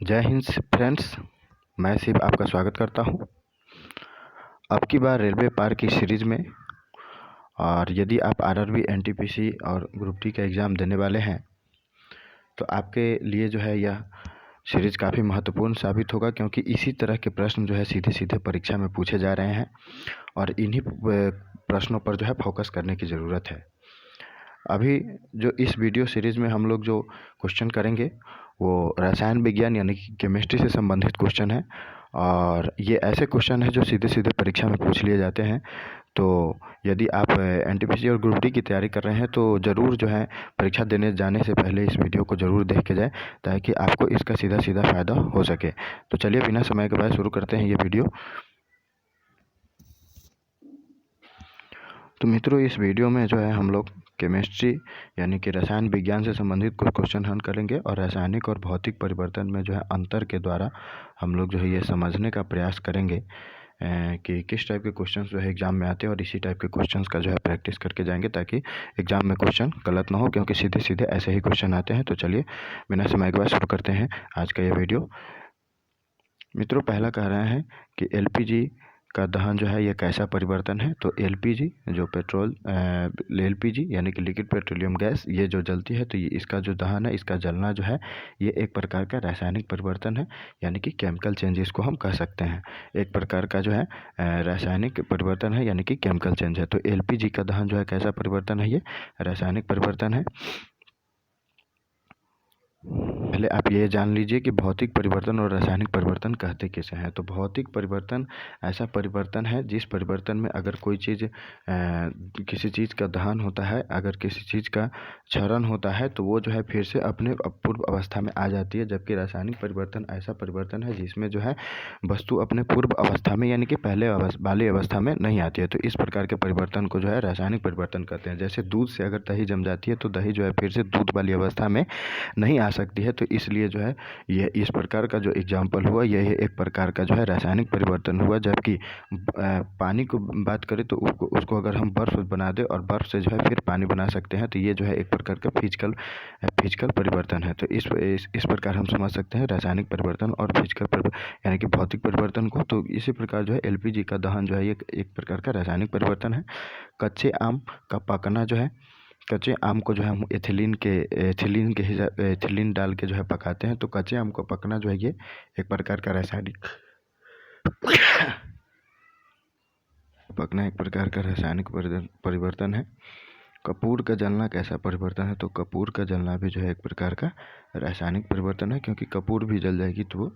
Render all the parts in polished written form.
जय हिंद फ्रेंड्स, मैं शिव आपका स्वागत करता हूं। अब की बार रेलवे पार की सीरीज़ में, और यदि आप आरआरबी, एनटीपीसी और ग्रुप डी का एग्ज़ाम देने वाले हैं तो आपके लिए जो है यह सीरीज़ काफ़ी महत्वपूर्ण साबित होगा, क्योंकि इसी तरह के प्रश्न जो है सीधे सीधे परीक्षा में पूछे जा रहे हैं और इन्हीं प्रश्नों पर जो है फोकस करने की ज़रूरत है। अभी जो इस वीडियो सीरीज़ में हम लोग जो क्वेश्चन करेंगे वो रसायन विज्ञान यानी कि केमिस्ट्री से संबंधित क्वेश्चन है, और ये ऐसे क्वेश्चन है जो सीधे सीधे परीक्षा में पूछ लिए जाते हैं। तो यदि आप एनटीपीसी और ग्रुप डी की तैयारी कर रहे हैं तो ज़रूर जो है परीक्षा देने जाने से पहले इस वीडियो को ज़रूर देख के जाए, ताकि आपको इसका सीधा सीधा फ़ायदा हो सके। तो चलिए बिना समय के बाद शुरू करते हैं ये वीडियो। तो मित्रों, इस वीडियो में जो है हम लोग केमिस्ट्री यानी कि रसायन विज्ञान से संबंधित कुछ क्वेश्चन हल करेंगे, और रासायनिक और भौतिक परिवर्तन में जो है अंतर के द्वारा हम लोग जो है ये समझने का प्रयास करेंगे कि किस टाइप के क्वेश्चंस जो है एग्ज़ाम में आते हैं, और इसी टाइप के क्वेश्चंस का जो है प्रैक्टिस करके जाएंगे ताकि एग्ज़ाम में क्वेश्चन गलत ना हो, क्योंकि सीधे सीधे ऐसे ही क्वेश्चन आते हैं। तो चलिए बिना समय के बाद शुरू करते हैं आज का ये वीडियो। मित्रों, पहला कह रहे हैं कि एलपीजी का दहन जो है ये कैसा परिवर्तन है। तो एलपीजी जो एलपीजी यानी कि लिक्विड पेट्रोलियम गैस, ये जो जलती है तो ये इसका जो दहन है, इसका जलना जो है ये एक प्रकार का रासायनिक परिवर्तन है, यानी कि केमिकल चेंज इसको हम कह सकते हैं। एक प्रकार का जो है रासायनिक परिवर्तन है, यानी कि केमिकल चेंज है। तो एलपीजी का दहन जो है कैसा परिवर्तन है, ये रासायनिक परिवर्तन है। पहले आप ये जान लीजिए कि भौतिक परिवर्तन और रासायनिक परिवर्तन कहते किसे हैं। तो भौतिक परिवर्तन ऐसा परिवर्तन है जिस परिवर्तन में अगर कोई चीज़ किसी चीज़ का दहन होता है, अगर किसी चीज़ का क्षरण होता है तो वो जो है फिर से अपने पूर्व अवस्था में आ जाती है। जबकि रासायनिक परिवर्तन ऐसा परिवर्तन है जिसमें जो है वस्तु अपने पूर्व अवस्था में यानी कि पहले वाली अवस्था में नहीं आती है। तो इस प्रकार के परिवर्तन को जो है रासायनिक परिवर्तन कहते हैं। जैसे दूध से अगर दही जम जाती है तो दही जो है फिर से दूध वाली अवस्था में नहीं आ सकती है। तो इसलिए जो है ये इस प्रकार का जो एग्जाम्पल हुआ यह एक प्रकार का जो है रासायनिक परिवर्तन हुआ। जबकि पानी को बात करें तो उसको अगर हम बर्फ़ बना दें और बर्फ़ से जो है फिर पानी बना सकते हैं, तो ये जो है एक प्रकार का फिजिकल परिवर्तन है। तो इस प्रकार हम समझ सकते हैं रासायनिक परिवर्तन और फिजिकल यानी कि भौतिक परिवर्तन को। तो इसी प्रकार जो है एलपीजी का दहन जो है ये एक प्रकार का रासायनिक परिवर्तन है। कच्चे आम का पकना जो है, कच्चे आम को जो है हम एथिलीन डाल के जो है पकाते हैं। तो कच्चे आम को पकना जो है ये एक प्रकार का रासायनिक परिवर्तन है। कपूर का जलना कैसा परिवर्तन है। तो कपूर का जलना भी जो है एक प्रकार का रासायनिक परिवर्तन है, क्योंकि कपूर भी जल जाएगी तो वो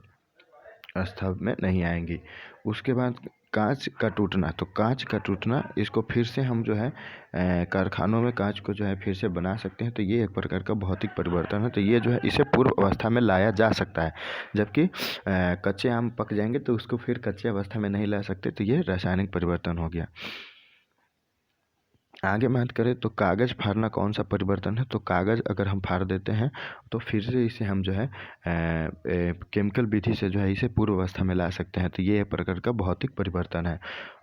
अवस्था में नहीं आएंगी। उसके बाद कांच का टूटना। तो कांच का टूटना, इसको फिर से हम जो है कारखानों में कांच को जो है फिर से बना सकते हैं। तो ये एक प्रकार का भौतिक परिवर्तन है। तो ये जो है इसे पूर्व अवस्था में लाया जा सकता है। जबकि कच्चे आम पक जाएंगे तो उसको फिर कच्चे अवस्था में नहीं ला सकते। तो ये रासायनिक परिवर्तन हो गया। आगे बात करें तो कागज़ फाड़ना कौन सा परिवर्तन है। तो कागज़ अगर हम फाड़ देते हैं तो फिर से इसे हम जो है केमिकल विधि से जो है इसे पूर्व अवस्था में ला सकते हैं। तो ये एक प्रकार का भौतिक परिवर्तन है।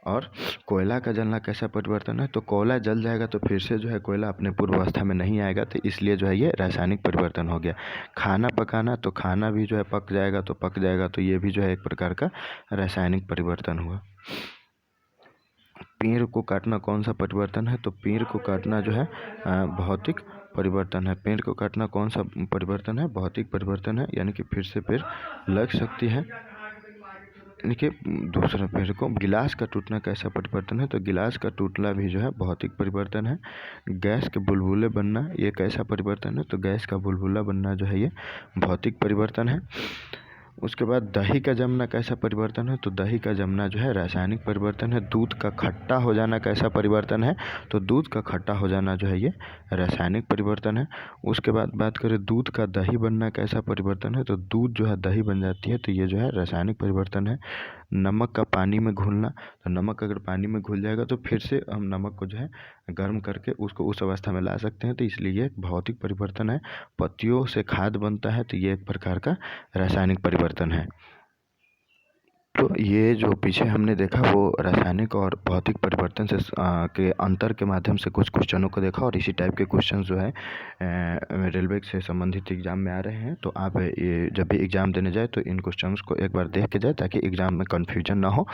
और कोयला का जलना कैसा परिवर्तन है। तो कोयला जल जाएगा तो फिर से जो है कोयला अपने पूर्व अवस्था में नहीं आएगा। तो इसलिए जो है ये रासायनिक परिवर्तन हो गया। खाना पकाना, तो खाना भी जो है पक जाएगा तो ये भी जो है एक प्रकार का रासायनिक परिवर्तन हुआ। पेड़ को काटना कौन सा परिवर्तन है। तो पेड़ को काटना जो है भौतिक परिवर्तन है। पेड़ को काटना कौन सा परिवर्तन है, भौतिक परिवर्तन है। यानी कि फिर से पेड़ लग सकती है, यानी कि दूसरा पेड़ को। गिलास का टूटना कैसा परिवर्तन है। तो गिलास का टूटना भी जो है भौतिक परिवर्तन है। गैस के बुलबुले बनना, ये कैसा परिवर्तन है। तो गैस का बुलबुला बनना जो है ये भौतिक परिवर्तन है। उसके बाद दही का जमना कैसा परिवर्तन है। तो दही का जमना जो है रासायनिक परिवर्तन है। दूध का खट्टा हो जाना कैसा परिवर्तन है। तो दूध का खट्टा हो जाना जो है ये रासायनिक परिवर्तन है। उसके बाद बात करें दूध का दही बनना कैसा परिवर्तन है। तो दूध जो है दही बन जाती है, तो ये जो है रासायनिक परिवर्तन है। नमक का पानी में घुलना, तो नमक अगर पानी में घुल जाएगा तो फिर से हम नमक को जो है गर्म करके उसको उस अवस्था में ला सकते हैं। तो इसलिए ये भौतिक परिवर्तन है। पत्तियों से खाद बनता है, तो ये एक प्रकार का रासायनिक परिवर्तन है। तो ये जो पीछे हमने देखा वो रासायनिक और भौतिक परिवर्तन से के अंतर के माध्यम से कुछ क्वेश्चनों को देखा, और इसी टाइप के क्वेश्चन जो है रेलवे से संबंधित एग्जाम में आ रहे हैं। तो आप ये जब भी एग्ज़ाम देने जाए तो इन क्वेश्चंस को एक बार देख के जाए ताकि एग्ज़ाम में कन्फ्यूजन ना हो।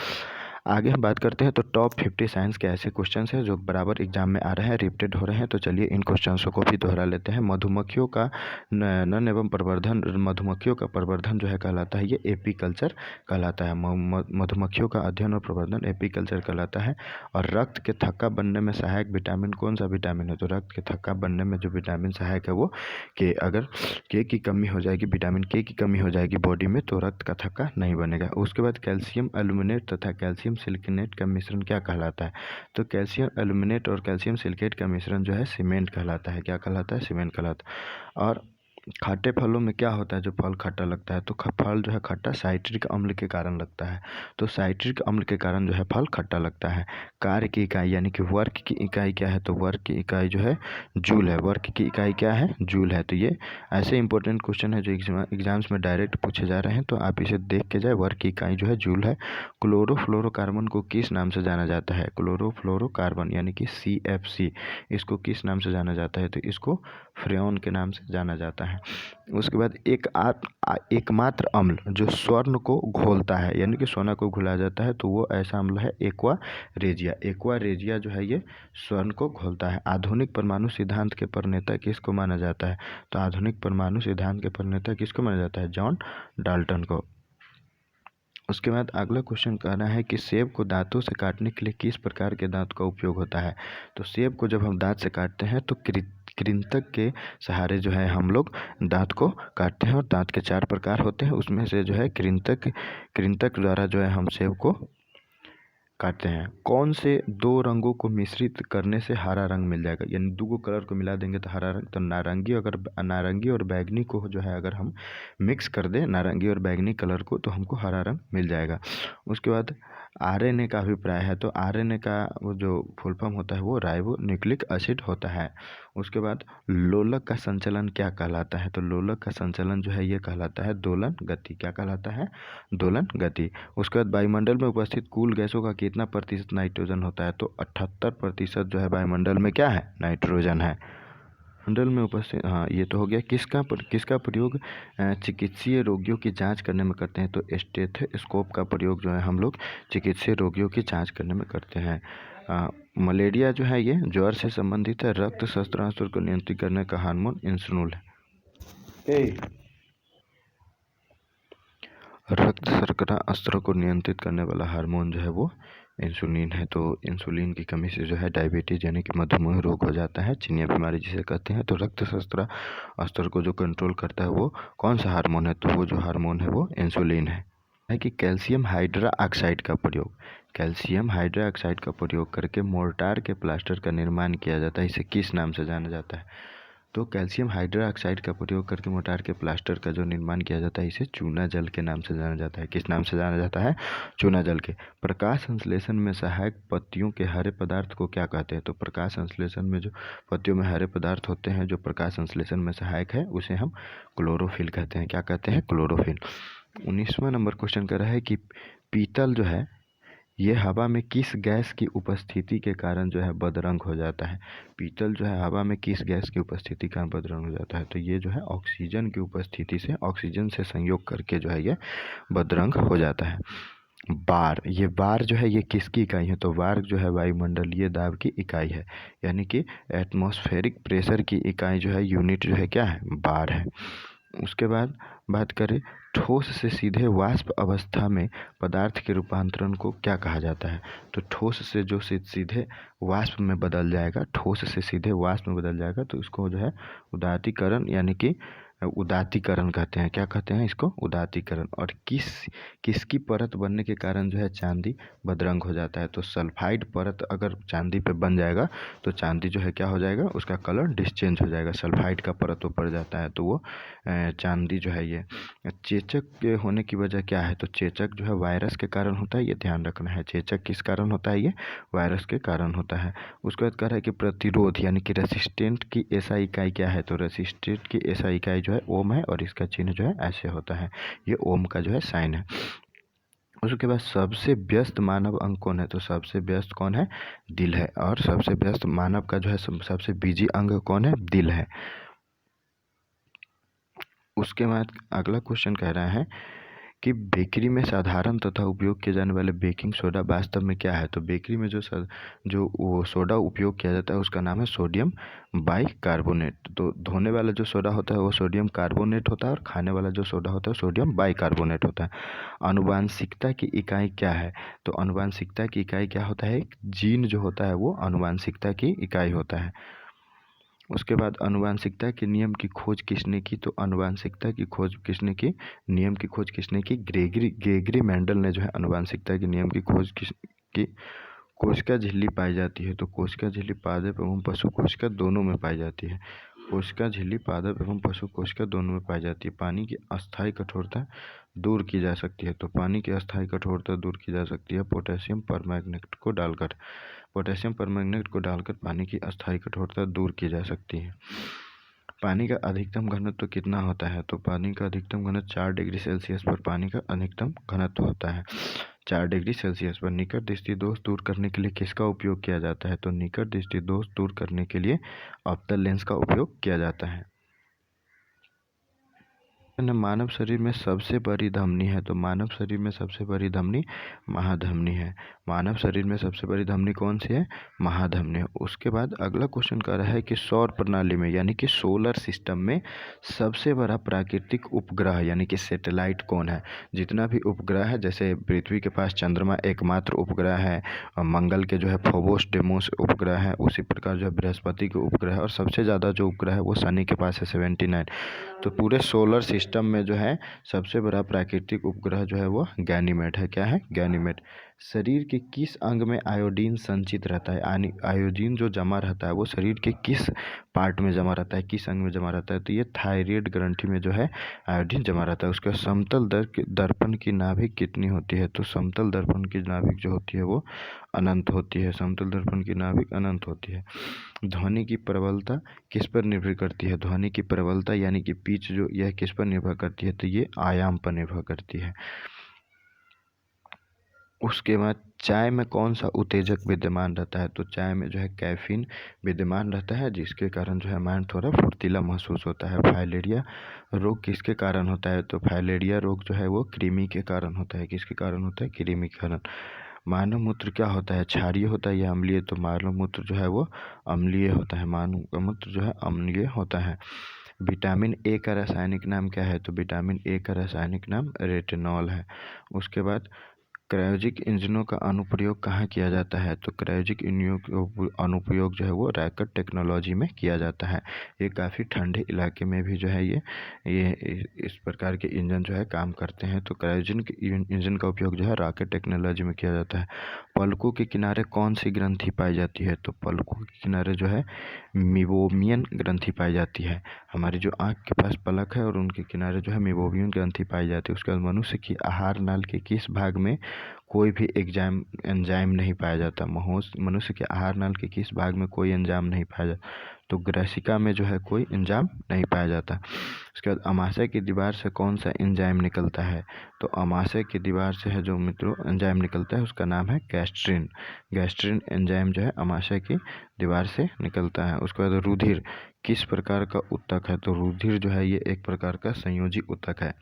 आगे हम बात करते हैं तो टॉप 50 साइंस के ऐसे क्वेश्चंस हैं जो बराबर एग्जाम में आ रहे हैं, रिपीटेड हो रहे हैं। तो चलिए इन क्वेश्चंस को भी दोहरा लेते हैं। मधुमक्खियों का नन एवं प्रवर्धन, मधुमक्खियों का प्रवर्धन जो है कहलाता है ये एपीकल्चर कहलाता है। मधुमक्खियों का अध्ययन और प्रवर्धन एपीकल्चर कहलाता है। और रक्त के थक्का बनने में सहायक विटामिन कौन सा विटामिन है? तो रक्त के थक्का बनने में जो विटामिन सहायक है वो के, अगर के की कमी हो जाएगी, विटामिन के की कमी हो जाएगी बॉडी में, तो रक्त का थक्का नहीं बनेगा। उसके बाद कैल्शियम एल्यूमिनेट तथा कैल्शियम सिलिकेट का मिश्रण क्या कहलाता है? तो कैल्शियम एल्यूमिनेट और कैल्शियम सिलिकेट का मिश्रण जो है सीमेंट कहलाता है। क्या कहलाता है? सीमेंट कहलाता है। और खट्टे फलों में क्या होता है जो फल खट्टा लगता है? तो फल जो है खट्टा साइट्रिक अम्ल के कारण लगता है। तो साइट्रिक अम्ल के कारण जो है फल खट्टा लगता है। कार्य की इकाई यानी कि वर्क की इकाई क्या है? तो वर्क की इकाई जो है जूल है। वर्क की इकाई क्या है? जूल है। तो ये ऐसे इंपॉर्टेंट क्वेश्चन है जो एग्जाम्स में डायरेक्ट पूछे जा रहे हैं, तो आप इसे देख के जाए। वर्क की इकाई जो है जूल है। क्लोरोफ्लोरोकार्बन को किस नाम से जाना जाता है? क्लोरोफ्लोरोकार्बन यानी कि CFC, इसको किस नाम से जाना जाता है? तो इसको फ्रेऑन के नाम से जाना जाता है। उसके बाद एकमात्र अम्ल जो स्वर्ण को घोलता है यानी कि सोना को घुला जाता है, तो वो ऐसा अम्ल है एक्वा रेजिया। एक्वा रेजिया जो है ये स्वर्ण को घोलता है। आधुनिक परमाणु सिद्धांत के प्रणेता किसको माना जाता है? तो आधुनिक परमाणु सिद्धांत के प्रणेता किसको माना जाता है? जॉन डाल्टन को। उसके बाद अगला क्वेश्चन कहना है कि सेब को दांतों से काटने के लिए किस प्रकार के दांत का उपयोग होता है? तो सेब को जब हम दांत से काटते हैं तो कृंतक के सहारे जो है हम लोग दांत को काटते हैं। और दांत के 4 प्रकार होते हैं, उसमें से जो है कृंतक द्वारा जो है हम सेब को काटते हैं। कौन से 2 रंगों को मिश्रित करने से हरा रंग मिल जाएगा? यानी 2 कलर को मिला देंगे तो हरा रंग। तो नारंगी और बैगनी को जो है अगर हम मिक्स कर दें, नारंगी और बैगनी कलर को, तो हमको हरा रंग मिल जाएगा। उसके बाद RNA का अभिप्राय है। तो RNA का वो जो फुल फॉर्म होता है वो राइबो न्यूक्लिक एसिड होता है। उसके बाद लोलक का संचलन क्या कहलाता है? तो लोलक का संचलन जो है ये कहलाता है दोलन गति। क्या कहलाता है? दोलन गति। उसके बाद वायुमंडल में उपस्थित कुल गैसों का कितना प्रतिशत नाइट्रोजन होता है? तो 78% जो है वायुमंडल में क्या है? नाइट्रोजन है। मंडल में उपस्थित, हाँ ये तो हो गया। किसका प्रयोग चिकित्सीय रोगियों की जांच करने में करते हैं? तो स्टेथोस्कोप का प्रयोग जो है हम लोग चिकित्सीय रोगियों की जांच करने में करते हैं। मलेरिया जो है ये ज्वर से संबंधित है। रक्त शर्करा स्तर को नियंत्रित करने का हार्मोन इंसुलिन है। रक्त शर्करा स्तर को नियंत्रित करने वाला हार्मोन जो है वो इंसुलिन है। तो इंसुलिन की कमी से जो है डायबिटीज यानी कि मधुमेह रोग हो जाता है, चिनिया बीमारी जिसे कहते हैं। तो रक्त शर्करा स्तर को जो कंट्रोल करता है वो कौन सा हार्मोन है? तो वो जो हार्मोन है वो इंसुलिन है कि कैल्शियम हाइड्रोक्साइड का प्रयोग, कैल्शियम हाइड्रोक्साइड का प्रयोग करके मोर्टार के प्लास्टर का निर्माण किया जाता है। इसे किस नाम से जाना जाता है? तो कैल्शियम हाइड्रोक्साइड का प्रयोग करके मोर्टार के प्लास्टर का जो निर्माण किया जाता है इसे चूना जल के नाम से जाना जाता है। किस नाम से जाना जाता है? चूना जल के। प्रकाश संश्लेषण में सहायक पत्तियों के हरे पदार्थ को क्या कहते हैं? तो प्रकाश संश्लेषण में जो पत्तियों में हरे पदार्थ होते हैं जो प्रकाश संश्लेषण में सहायक है उसे हम क्लोरोफिल कहते हैं। क्या कहते हैं? क्लोरोफिल। 19वां नंबर क्वेश्चन कर रहा है कि पीतल जो है ये हवा में किस गैस की उपस्थिति के कारण जो है बदरंग हो जाता है? पीतल जो है हवा में किस गैस की उपस्थिति के कारण बदरंग हो जाता है? तो ये जो है ऑक्सीजन की उपस्थिति से, ऑक्सीजन से संयोग करके जो है ये बदरंग हो जाता है। बार, ये बार जो है ये किसकी इकाई है? तो बार जो है वायुमंडलीय दाब की इकाई है, यानी कि एटमॉस्फेरिक प्रेशर की इकाई जो है, यूनिट जो है क्या है? बार है। उसके बाद बात करें ठोस से सीधे वाष्प अवस्था में पदार्थ के रूपांतरण को क्या कहा जाता है? तो ठोस से जो सीधे वाष्प में बदल जाएगा, ठोस से सीधे वाष्प में बदल जाएगा तो इसको जो है उदातीकरण यानी कि उदातीकरण कहते हैं। क्या कहते हैं इसको? उदातीकरण। और किसकी परत बनने के कारण जो है चांदी बदरंग हो जाता है? तो सल्फाइड परत अगर चांदी पे बन जाएगा तो चांदी जो है क्या हो जाएगा? उसका कलर डिस्चेंज हो जाएगा। सल्फाइड का परत ऊपर जाता है तो वो चांदी जो है ये। चेचक के होने की वजह क्या है? तो चेचक जो है वायरस के कारण होता है, ये ध्यान रखना है। चेचक किस कारण होता है? ये वायरस के कारण होता है। उसके बाद कह रहा है कि प्रतिरोध यानी कि रेसिस्टेंट की ऐसा इकाई क्या है? तो रेसिस्टेंट की ऐसा इकाई जो है ओम है और इसका चिन्ह जो है ऐसे होता है, ये ओम का जो है साइन है। उसके बाद सबसे व्यस्त मानव अंग कौन है? तो सबसे व्यस्त कौन है? दिल है। और सबसे व्यस्त मानव का जो है सबसे बिजी अंग कौन है? दिल है। उसके बाद अगला क्वेश्चन कह रहा है कि बेकरी में साधारण तथा उपयोग किए जाने वाले बेकिंग सोडा वास्तव में क्या है? तो बेकरी में जो वो सोडा उपयोग किया जाता है उसका नाम है सोडियम बाइकार्बोनेट। तो धोने वाला जो सोडा होता है वो सोडियम कार्बोनेट होता है और खाने वाला जो सोडा होता है सोडियम बाइकार्बोनेट होता है। आनुवांशिकता की इकाई क्या है? तो आनुवांशिकता की इकाई क्या होता है? जीन जो होता है वो आनुवांशिकता की इकाई होता है। उसके बाद आनुवांशिकता के नियम की खोज किसने की? तो आनुवांशिकता की खोज किसने की? नियम की खोज किसने की? ग्रेगरी मेंडल ने जो है आनुवांशिकता के नियम की खोज की। कोशिका झिल्ली पाई जाती है। तो कोशिका झिल्ली पादप एवं पशु कोशिका दोनों में पाई जाती है। कोशिका झिल्ली पादप एवं पशु कोशिका दोनों में पाई जाती है। पानी की अस्थायी कठोरता दूर की जा सकती है। तो पानी की अस्थायी कठोरता दूर की जा सकती है पोटेशियम परमैंगनेट को डालकर। पोटेशियम परमैंगनेट को डालकर पानी की अस्थायी कठोरता दूर की जा सकती है। पानी का अधिकतम घनत्व कितना होता है? तो पानी का अधिकतम घनत्व 4 डिग्री सेल्सियस पर पानी का अधिकतम घनत्व होता है। 4 डिग्री सेल्सियस पर। निकट दृष्टि दोष दूर करने के लिए किसका उपयोग किया जाता है? तो निकट दृष्टि दोष दूर करने के लिए अवतल लेंस का उपयोग किया जाता है। मानव शरीर में सबसे बड़ी धमनी है। तो मानव शरीर में सबसे बड़ी धमनी महाधमनी है। मानव शरीर में सबसे बड़ी धमनी कौन सी है? महाधमनी है। उसके बाद अगला क्वेश्चन कह रहा है कि सौर प्रणाली में यानी कि सोलर सिस्टम में सबसे बड़ा प्राकृतिक उपग्रह यानी कि सैटेलाइट कौन है? जितना भी उपग्रह है, जैसे पृथ्वी के पास चंद्रमा एकमात्र उपग्रह है, मंगल के जो है फोबोस डेमोस उपग्रह है, उसी प्रकार जो है बृहस्पति के उपग्रह है, और सबसे ज़्यादा जो उपग्रह है वो शनि के पास है 79। तो पूरे सोलर सिस्टम में जो है सबसे बड़ा प्राकृतिक उपग्रह जो है वो गैनीमेड है। क्या है? गैनीमेड। शरीर के किस अंग में आयोडीन संचित रहता है? आयोडीन जो जमा रहता है वो शरीर के किस पार्ट में जमा रहता है, किस अंग में जमा रहता है? तो ये थायराइड ग्रंथि में जो है आयोडीन जमा रहता है। उसके समतल दर्पण की नाभिक कितनी होती है? तो समतल दर्पण की नाभिक जो होती है वो अनंत होती है। समतल दर्पण की नाभिक अनंत होती है। ध्वनि की प्रबलता किस पर निर्भर करती है? ध्वनि की प्रबलता यानी कि पिच जो, यह किस पर निर्भर करती है? तो ये आयाम पर निर्भर करती है। उसके बाद चाय में कौन सा उत्तेजक विद्यमान रहता है? तो चाय में जो है कैफीन विद्यमान रहता है, जिसके कारण जो है माइंड थोड़ा फुर्तीला महसूस होता है। फाइलेरिया रोग किसके कारण होता है? तो फाइलेरिया रोग जो है वो कृमि के कारण होता है। किसके कारण होता है? कृमि के कारण। मानव मूत्र क्या होता है? क्षारीय होता है या अम्लीय? तो मानव मूत्र जो है वो अम्लीय होता है। मानव का मूत्र जो है अम्लीय होता है। विटामिन ए का रासायनिक नाम क्या है? तो विटामिन ए का रासायनिक नाम रेटिनॉल है। उसके बाद क्रायोजिक इंजनों का अनुप्रयोग कहाँ किया जाता है? तो क्रायोजिक अनुप्रयोग जो है वो रॉकेट टेक्नोलॉजी में किया जाता है। ये काफ़ी ठंडे इलाके में भी जो है ये इस प्रकार के इंजन जो है काम करते हैं। तो क्रायोजिक इंजन का उपयोग जो है रॉकेट टेक्नोलॉजी में किया जाता है। पलकों के किनारे कौन सी ग्रंथि पाई जाती है? तो पलकों के किनारे जो है मीबोमियन ग्रंथि पाई जाती है। हमारी जो आँख के पास पलक है और उनके किनारे जो है मीबोमियन ग्रंथि पाई जाती है। उसके बाद मनुष्य की आहार नाल के किस भाग में कोई भी एंजाइम नहीं पाया जाता? मनुष्य के आहार नाल के किस भाग में कोई एंजाइम नहीं पाया जाता? तो ग्रसिका में जो है कोई एंजाइम नहीं पाया जाता। उसके बाद अमाशय की दीवार से कौन सा एंजाइम निकलता है? तो अमाशय की दीवार से है जो मित्रों एंजाइम निकलता है उसका नाम है गैस्ट्रिन। गैस्ट्रिन एंजाइम जो है अमाशय की दीवार से निकलता है। उसके बाद रुधिर किस प्रकार का ऊतक है? तो रुधिर जो है ये एक प्रकार का संयोजी ऊतक है।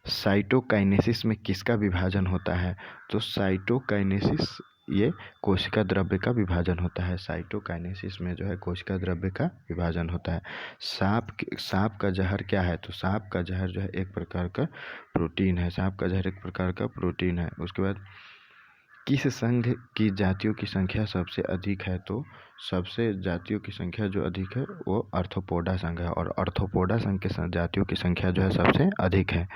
साइटोकाइनेसिस में किसका विभाजन होता है? तो साइटोकाइनेसिस ये कोशिका द्रव्य का विभाजन होता है। साइटोकाइनेसिस में जो है कोशिका द्रव्य का विभाजन होता है। सांप का जहर क्या है? तो सांप का जहर जो है एक प्रकार का प्रोटीन है। सांप का जहर एक प्रकार का प्रोटीन है। उसके बाद किस संघ की जातियों की संख्या सबसे अधिक है? तो सबसे जातियों की संख्या जो अधिक है वो आर्थ्रोपोडा संघ है, और आर्थ्रोपोडा संघ के जातियों की संख्या जो है सबसे अधिक है।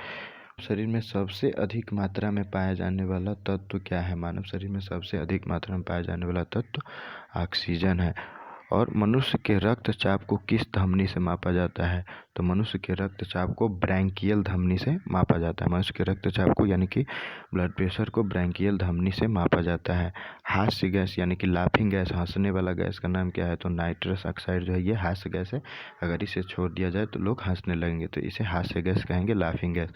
शरीर में सबसे अधिक मात्रा में पाया जाने वाला तत्व क्या है? मानव शरीर में सबसे अधिक मात्रा में पाया जाने वाला तत्व ऑक्सीजन है। और मनुष्य के रक्तचाप को किस धमनी से मापा जाता है? तो मनुष्य के रक्तचाप को ब्रैंकियल धमनी से मापा जाता है। मनुष्य के रक्तचाप को यानी कि ब्लड प्रेशर को ब्रैंकियल धमनी से मापा जाता है। हास्य गैस यानी कि लाफिंग गैस, हंसने वाला गैस का नाम क्या है? तो नाइट्रस ऑक्साइड जो है ये हास्य गैस है। अगर इसे छोड़ दिया जाए तो लोग हंसने लगेंगे, तो इसे हास्य गैस कहेंगे, लाफिंग गैस।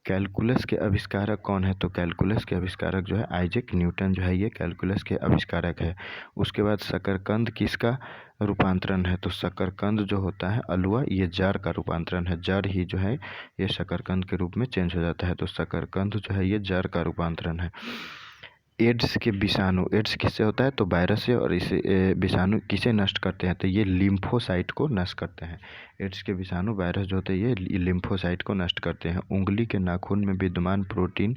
कैलकुलस के आविष्कारक कौन है? तो कैलकुलस के आविष्कारक जो है आइजैक न्यूटन जो है ये कैलकुलस के आविष्कारक है। उसके बाद शकरकंद किसका रूपांतरण है? तो शकरकंद जो होता है अलुआ, ये जड़ का रूपांतरण है। जड़ ही जो है ये शकरकंद के रूप में चेंज हो जाता है। तो शकरकंद जो है ये जड़ का रूपांतरण है। एड्स के विषाणु, एड्स किससे होता है? तो वायरस से। और इसे विषाणु किसे नष्ट करते हैं? तो ये लिम्फोसाइट को नष्ट करते हैं। एड्स के विषाणु वायरस जो होते हैं ये लिम्फोसाइट को नष्ट करते हैं। उंगली के नाखून में विद्यमान प्रोटीन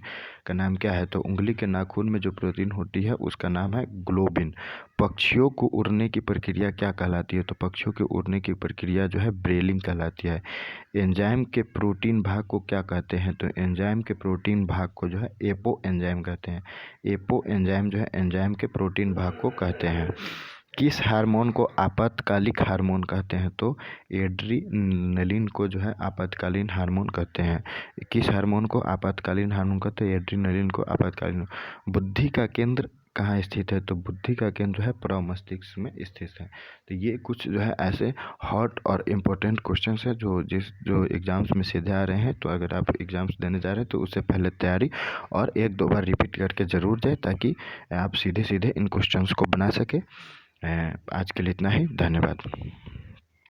का नाम क्या है? तो उंगली के नाखून में जो प्रोटीन होती है उसका नाम है ग्लोबिन। पक्षियों को उड़ने की प्रक्रिया क्या कहलाती है? तो पक्षियों के उड़ने की प्रक्रिया जो है ब्रेलिंग कहलाती है। एंजाइम के प्रोटीन भाग को क्या कहते हैं? तो एंजाइम के प्रोटीन भाग को जो है एपो एंजाइम कहते हैं। एपो एंजाइम जो है एंजाइम के प्रोटीन भाग को कहते हैं। किस हार्मोन को आपातकालिक हार्मोन कहते हैं? तो एड्रीनलिन को जो है आपातकालीन हार्मोन कहते हैं। किस हार्मोन को आपातकालीन हार्मोन कहते हैं? एड्रीनलिन को आपातकालीन। बुद्धि का केंद्र कहाँ स्थित है? तो बुद्धि का केंद्र जो है प्रमस्तिष्क में स्थित है। तो ये कुछ जो है ऐसे हॉट और इम्पोर्टेंट क्वेश्चंस है जो एग्जाम्स में सीधे आ रहे हैं। तो अगर आप एग्जाम्स देने जा रहे हैं तो उससे पहले तैयारी और 1-2 बार रिपीट करके ज़रूर जाए, ताकि आप सीधे सीधे इन क्वेश्चंस को बना सके। आज के लिए इतना ही। धन्यवाद।